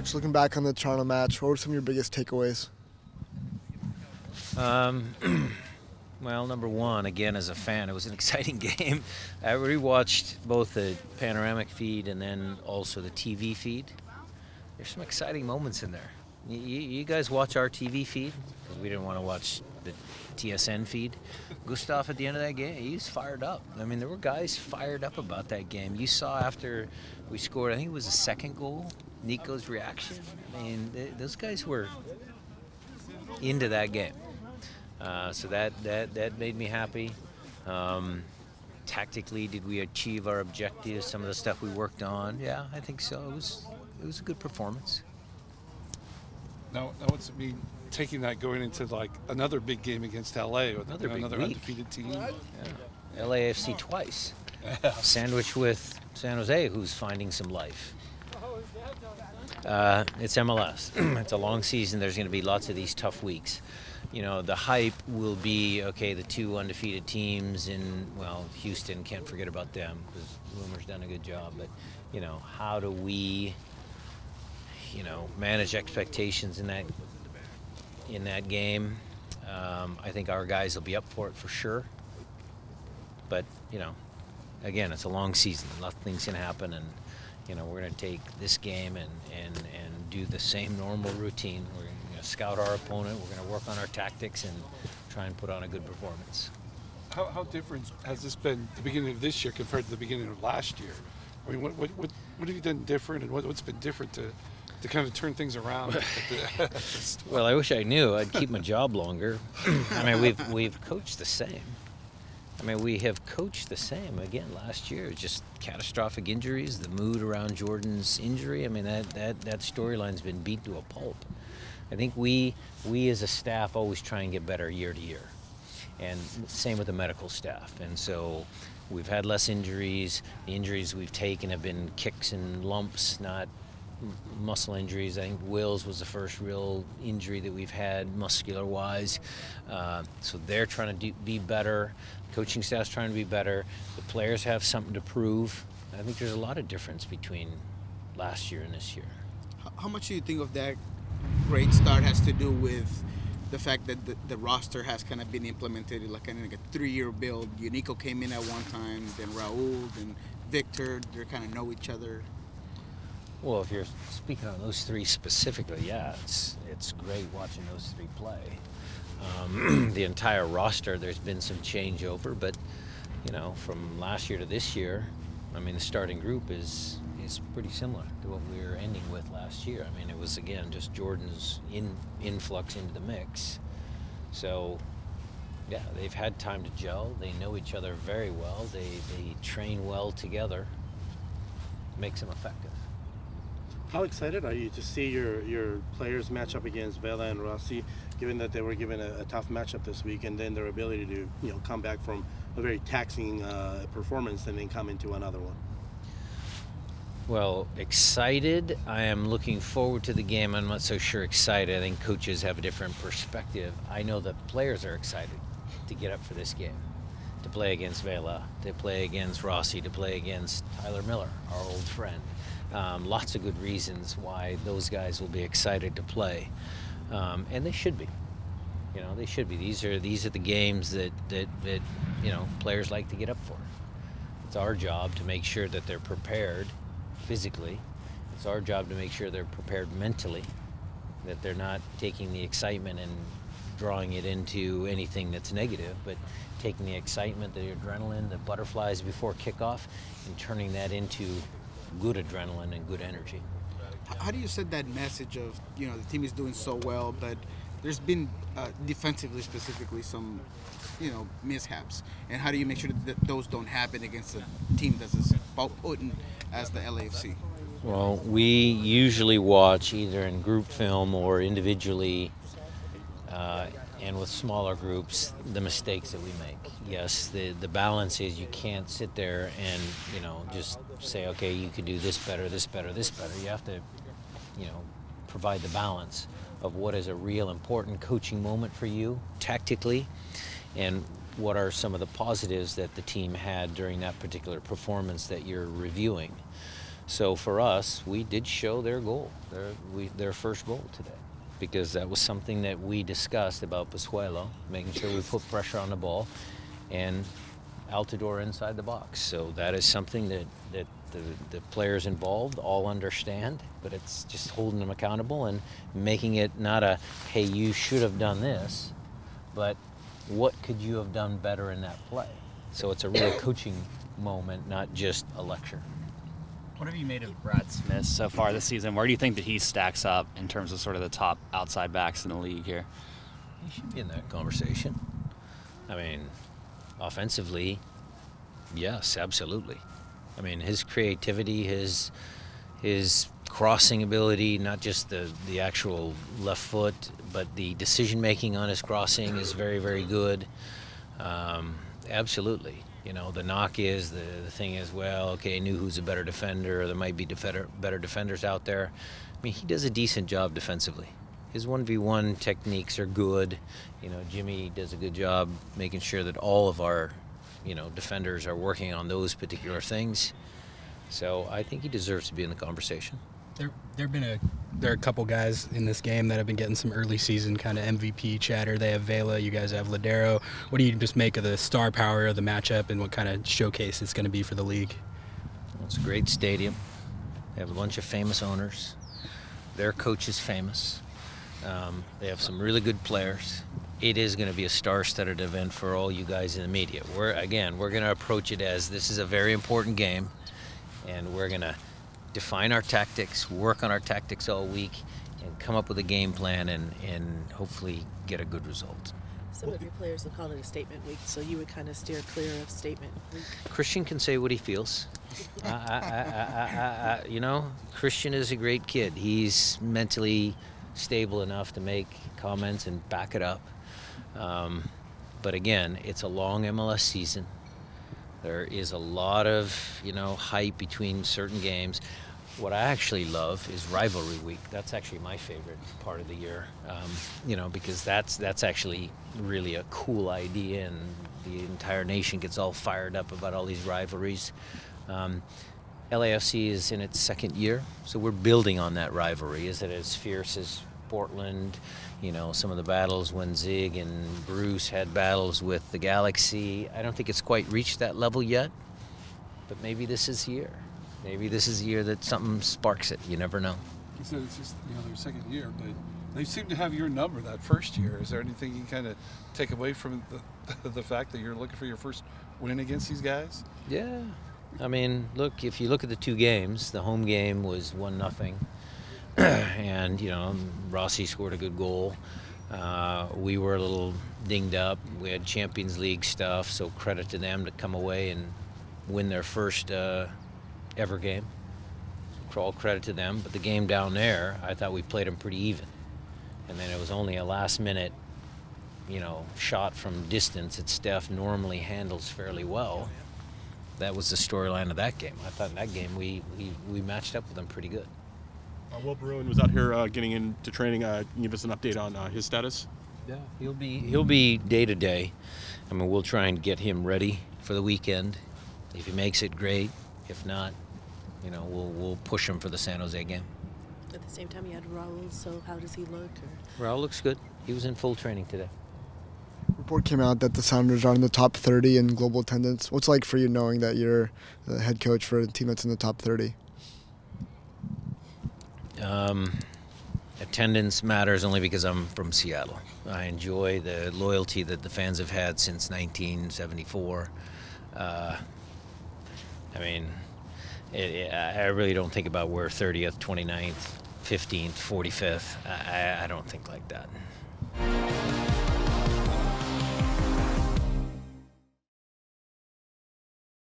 Just looking back on the Toronto match, what were some of your biggest takeaways? Well, number one, again, as a fan, it was an exciting game. I rewatched both the panoramic feed and then also the TV feed. There's some exciting moments in there. You guys watch our TV feed? Because we didn't want to watch the TSN feed. Gustav, at the end of that game, he was fired up. I mean, there were guys fired up about that game. You saw after we scored, I think it was the second goal, Nico's reaction. I mean, those guys were into that game. So that made me happy. Tactically, did we achieve our objectives? Some of the stuff we worked on, yeah, I think so. It was a good performance. Now what's it mean taking that going into like another big game against LA or another undefeated team? Yeah. LAFC twice, sandwiched with San Jose, who's finding some life. It's MLS. It's a long season. There's going to be lots of these tough weeks. You know, the hype will be, okay, the two undefeated teams in, well, Houston, can't forget about them because Loomer's done a good job. But, you know, how do we, you know, manage expectations in that game? I think our guys will be up for it for sure. But, you know, again, it's a long season. Lots of things can happen, and, you know, we're going to take this game and do the same normal routine. We're going to scout our opponent. We're going to work on our tactics and try and put on a good performance. How different has this been the beginning of this year compared to the beginning of last year? I mean, what have you done different, and what's been different to kind of turn things around? Well, I wish I knew. I'd keep my job longer. I mean, we've coached the same. I mean, we have coached the same. Again, last year, just catastrophic injuries, the mood around Jordan's injury. I mean, that storyline's been beat to a pulp. I think we as a staff always try and get better year to year. And same with the medical staff. And so we've had less injuries. The injuries we've taken have been kicks and lumps, not muscle injuries. I think Will's was the first real injury that we've had muscular-wise. So they're trying to be better. Coaching staff's trying to be better. The players have something to prove. I think there's a lot of difference between last year and this year. How much do you think of that great start has to do with the fact that the roster has kind of been implemented like a 3-year build? Unico came in at one time, then Raul, then Victor. They kind of know each other. Well, if you're speaking on those three specifically, yeah, it's great watching those three play. The entire roster, there's been some changeover, but you know, from last year to this year, I mean, the starting group is pretty similar to what we were ending with last year. I mean, it was again just Jordan's influx into the mix. So, yeah, they've had time to gel. They know each other very well. They train well together. Makes them effective. How excited are you to see your players match up against Vela and Rossi, given that they were given a tough matchup this week, and then their ability to come back from a very taxing performance and then come into another one? Well, excited. I am looking forward to the game. I'm not so sure excited. I think coaches have a different perspective. I know that players are excited to get up for this game, to play against Vela, to play against Rossi, to play against Tyler Miller, our old friend. Lots of good reasons why those guys will be excited to play, and they should be. You know, they should be. These are the games that you know, players like to get up for. It's our job to make sure that they're prepared physically. It's our job to make sure they're prepared mentally, that they're not taking the excitement and drawing it into anything that's negative, but taking the excitement, the adrenaline, the butterflies before kickoff, and turning that into good adrenaline and good energy. How do you send that message of, you know, the team is doing so well, but there's been defensively specifically some, you know, mishaps, and how do you make sure that those don't happen against a team that's as potent as the LAFC? Well, we usually watch either in group film or individually, and with smaller groups, the mistakes that we make. Yes, the balance is you can't sit there and, you know, just say, okay, you could do this better, this better, this better. You have to, you know, provide the balance of what is a real important coaching moment for you tactically, and what are some of the positives that the team had during that particular performance that you're reviewing. So for us, we did show their goal, their first goal today, because that was something that we discussed about Pozuelo, making sure we put pressure on the ball and Altidore inside the box. So that is something that the players involved all understand, but it's just holding them accountable and making it not a, hey, you should have done this, but what could you have done better in that play? So it's a real coaching moment, not just a lecture. What have you made of Brad Smith so far this season? Where do you think that he stacks up in terms of sort of the top outside backs in the league here? He should be in that conversation. I mean, offensively, yes, absolutely. I mean, his creativity, his crossing ability, not just the actual left foot, but the decision-making on his crossing is very, very good. Absolutely. You know, the knock is, the thing is, well, okay, knew who's a better defender, or there might be better defenders out there. I mean, he does a decent job defensively. His 1v1 techniques are good. You know, Jimmy does a good job making sure that all of our, you know, defenders are working on those particular things. So I think he deserves to be in the conversation. There are a couple guys in this game that have been getting some early season kind of MVP chatter. They have Vela, you guys have Ladero. What do you just make of the star power of the matchup and what kind of showcase it's going to be for the league? Well, it's a great stadium. They have a bunch of famous owners. Their coach is famous. They have some really good players. It is going to be a star-studded event for all you guys in the media. We're going to approach it as this is a very important game, and we're going to define our tactics, work on our tactics all week, and come up with a game plan and hopefully get a good result. Some of your players have called it a statement week, so you would kind of steer clear of statement week. Christian can say what he feels. You know, Christian is a great kid. He's mentally stable enough to make comments and back it up. But again, it's a long MLS season. There is a lot of, you know, hype between certain games. What I actually love is rivalry week. That's actually my favorite part of the year, you know, because that's actually really a cool idea, and the entire nation gets all fired up about all these rivalries. LAFC is in its second year, so we're building on that rivalry. Is it as fierce as Portland? You know, some of the battles when Zig and Bruce had battles with the Galaxy. I don't think it's quite reached that level yet, but maybe this is the year. Maybe this is the year that something sparks it. You never know. You said it's just, you know, their second year, but they seem to have your number that first year. Is there anything you kind of take away from the fact that you're looking for your first win against these guys? Yeah. I mean, look, if you look at the two games, the home game was 1-0. And, you know, Rossi scored a good goal. We were a little dinged up. We had Champions League stuff, so credit to them to come away and win their first ever game. All credit to them. But the game down there, I thought we played them pretty even. And then it was only a last-minute, you know, shot from distance that Steph normally handles fairly well. That was the storyline of that game. I thought in that game we matched up with them pretty good. Will Bruin was out here getting into training. Can you give us an update on his status? Yeah, he'll be day to day. I mean, we'll try and get him ready for the weekend. If he makes it, great. If not, you know, we'll push him for the San Jose game. At the same time, you had Raul, so how does he look? Raul looks good. He was in full training today. Report came out that the Sounders are in the top 30 in global attendance. What's it like for you knowing that you're the head coach for a team that's in the top 30? Attendance matters only because I'm from Seattle. I enjoy the loyalty that the fans have had since 1974. I mean, I really don't think about where 30th, 29th, 15th, 45th. I don't think like that.